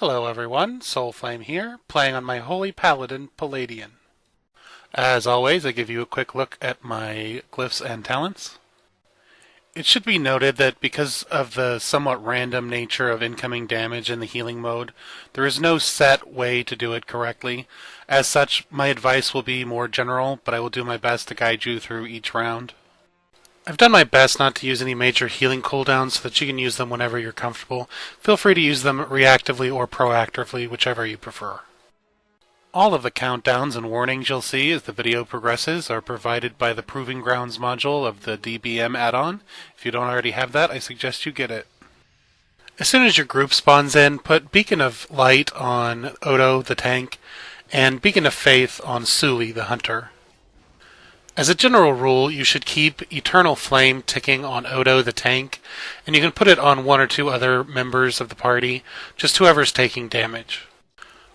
Hello everyone, Soulflame here, playing on my Holy Paladin, Paladin. As always, I give you a quick look at my glyphs and talents. It should be noted that because of the somewhat random nature of incoming damage in the healing mode, there is no set way to do it correctly. As such, my advice will be more general, but I will do my best to guide you through each round. I've done my best not to use any major healing cooldowns so that you can use them whenever you're comfortable. Feel free to use them reactively or proactively, whichever you prefer. All of the countdowns and warnings you'll see as the video progresses are provided by the Proving Grounds module of the DBM add-on. If you don't already have that, I suggest you get it. As soon as your group spawns in, put Beacon of Light on Odo the tank, and Beacon of Faith on Suli the hunter. As a general rule, you should keep Eternal Flame ticking on Odo the tank, and you can put it on one or two other members of the party, just whoever's taking damage.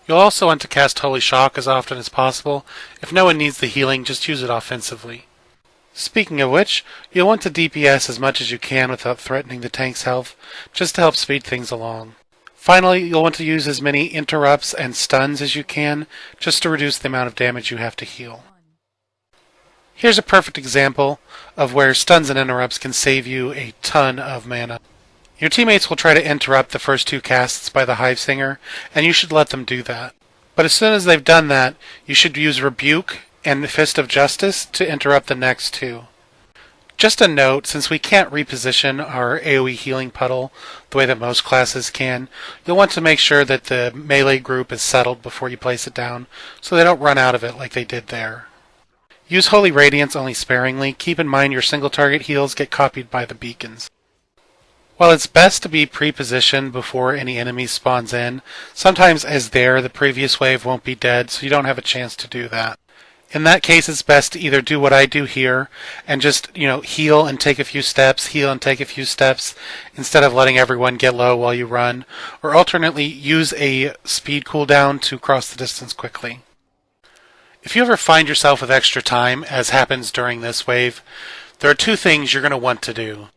You'll also want to cast Holy Shock as often as possible. If no one needs the healing, just use it offensively. Speaking of which, you'll want to DPS as much as you can without threatening the tank's health, just to help speed things along. Finally, you'll want to use as many interrupts and stuns as you can, just to reduce the amount of damage you have to heal. Here's a perfect example of where stuns and interrupts can save you a ton of mana. Your teammates will try to interrupt the first two casts by the Hive Singer, and you should let them do that. But as soon as they've done that, you should use Rebuke and Fist of Justice to interrupt the next two. Just a note, since we can't reposition our AoE healing puddle the way that most classes can, you'll want to make sure that the melee group is settled before you place it down, so they don't run out of it like they did there. Use Holy Radiance only sparingly. Keep in mind your single target heals get copied by the beacons. While it's best to be pre-positioned before any enemy spawns in, sometimes as the previous wave won't be dead, so you don't have a chance to do that. In that case, it's best to either do what I do here and just, heal and take a few steps, heal and take a few steps, instead of letting everyone get low while you run, or alternately use a speed cooldown to cross the distance quickly. If you ever find yourself with extra time, as happens during this wave, there are two things you're going to want to do.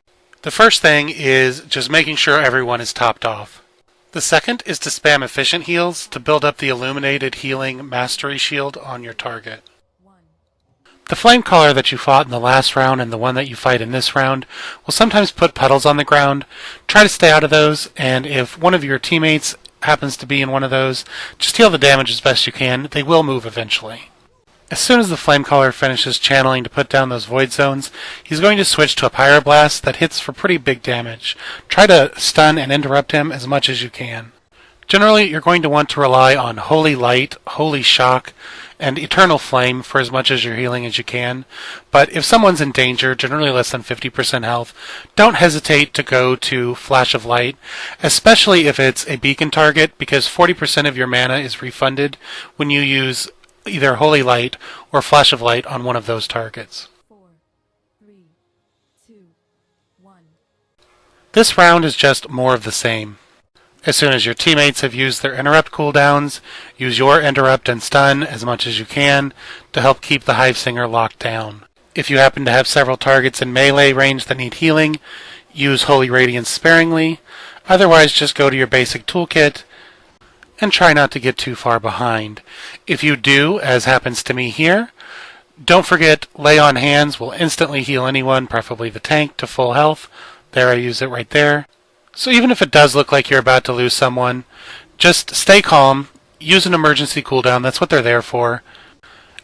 The first thing is just making sure everyone is topped off. The second is to spam efficient heals to build up the Illuminated Healing Mastery Shield on your target. The Flamecaller that you fought in the last round and the one that you fight in this round will sometimes put puddles on the ground. Try to stay out of those, and if one of your teammates happens to be in one of those, just heal the damage as best you can. They will move eventually. As soon as the Flamecaller finishes channeling to put down those void zones, he's going to switch to a Pyroblast that hits for pretty big damage. Try to stun and interrupt him as much as you can. Generally, you're going to want to rely on Holy Light, Holy Shock, and Eternal Flame for as much as you're healing as you can. But if someone's in danger, generally less than 50% health, don't hesitate to go to Flash of Light, especially if it's a beacon target, because 40% of your mana is refunded when you use either Holy Light or Flash of Light on one of those targets. 4, 3, 2, 1. This round is just more of the same. As soon as your teammates have used their interrupt cooldowns, use your interrupt and stun as much as you can to help keep the Hive Singer locked down. If you happen to have several targets in melee range that need healing, use Holy Radiance sparingly. Otherwise, just go to your basic toolkit and try not to get too far behind. If you do, as happens to me here, don't forget Lay on Hands will instantly heal anyone, preferably the tank, to full health. There, I use it right there. So even if it does look like you're about to lose someone, just stay calm, use an emergency cooldown, that's what they're there for.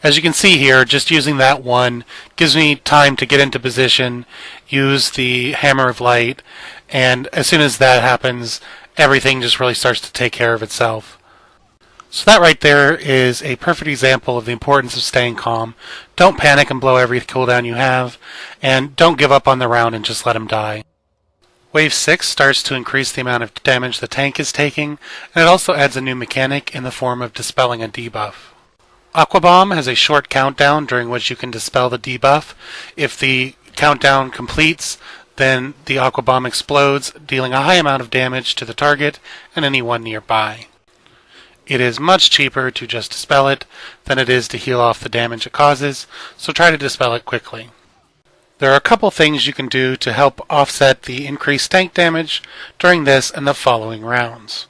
As you can see here, just using that one gives me time to get into position, use the Hammer of Light, and as soon as that happens, everything just really starts to take care of itself. So that right there is a perfect example of the importance of staying calm. Don't panic and blow every cooldown you have, and don't give up on the round and just let him die. Wave 6 starts to increase the amount of damage the tank is taking, and it also adds a new mechanic in the form of dispelling a debuff. Aqua Bomb has a short countdown during which you can dispel the debuff. If the countdown completes, then the Aqua Bomb explodes, dealing a high amount of damage to the target and anyone nearby. It is much cheaper to just dispel it than it is to heal off the damage it causes, so try to dispel it quickly. There are a couple things you can do to help offset the increased tank damage during this and the following rounds.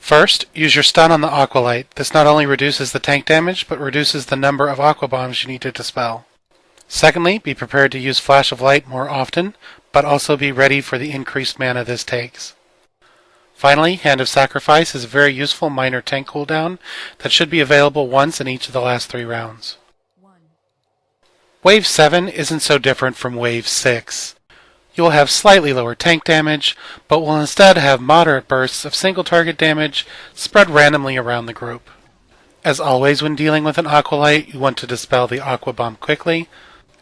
First, use your stun on the Aqualight. This not only reduces the tank damage, but reduces the number of Aqua Bombs you need to dispel. Secondly, be prepared to use Flash of Light more often, but also be ready for the increased mana this takes. Finally, Hand of Sacrifice is a very useful minor tank cooldown that should be available once in each of the last 3 rounds. Wave 7 isn't so different from Wave 6. You will have slightly lower tank damage, but will instead have moderate bursts of single target damage spread randomly around the group. As always when dealing with an Aqualight, you want to dispel the Aqua Bomb quickly,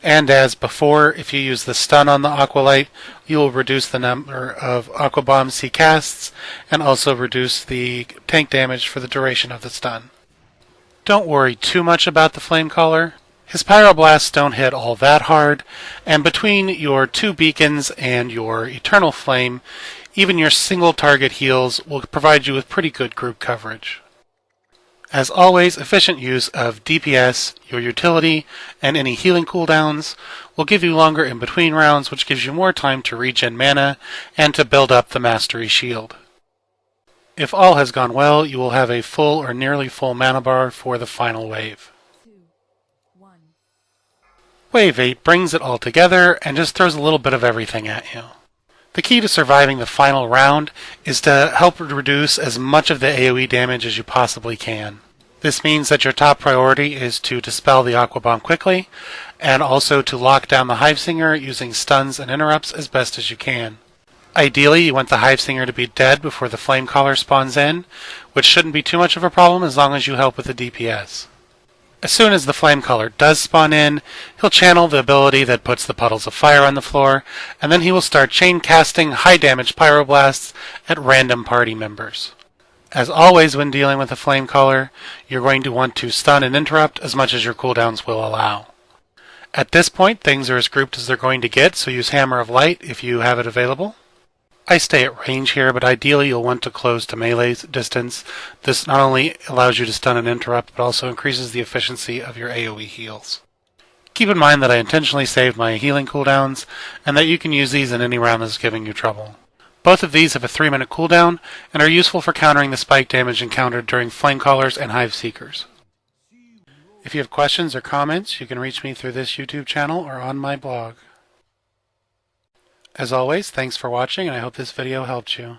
and as before, if you use the stun on the Aqualight, you will reduce the number of Aqua Bombs he casts, and also reduce the tank damage for the duration of the stun. Don't worry too much about the Flamecaller. His Pyroblasts don't hit all that hard, and between your 2 beacons and your Eternal Flame, even your single target heals will provide you with pretty good group coverage. As always, efficient use of DPS, your utility, and any healing cooldowns will give you longer in between rounds, which gives you more time to regen mana and to build up the Mastery Shield. If all has gone well, you will have a full or nearly full mana bar for the final wave. Wave 8 brings it all together and just throws a little bit of everything at you. The key to surviving the final round is to help reduce as much of the AoE damage as you possibly can. This means that your top priority is to dispel the Aqua Bomb quickly, and also to lock down the Hivesinger using stuns and interrupts as best as you can. Ideally, you want the Hivesinger to be dead before the Flamecaller spawns in, which shouldn't be too much of a problem as long as you help with the DPS. As soon as the Flamecaller does spawn in, he'll channel the ability that puts the puddles of fire on the floor, and then he will start chain casting high damage Pyroblasts at random party members. As always when dealing with a Flamecaller, you're going to want to stun and interrupt as much as your cooldowns will allow. At this point, things are as grouped as they're going to get, so use Hammer of Light if you have it available. I stay at range here, but ideally you'll want to close to melee distance. This not only allows you to stun and interrupt, but also increases the efficiency of your AoE heals. Keep in mind that I intentionally saved my healing cooldowns, and that you can use these in any round that's giving you trouble. Both of these have a 3-minute cooldown, and are useful for countering the spike damage encountered during Flamecallers and Hive Seekers. If you have questions or comments, you can reach me through this YouTube channel or on my blog. As always, thanks for watching, and I hope this video helped you.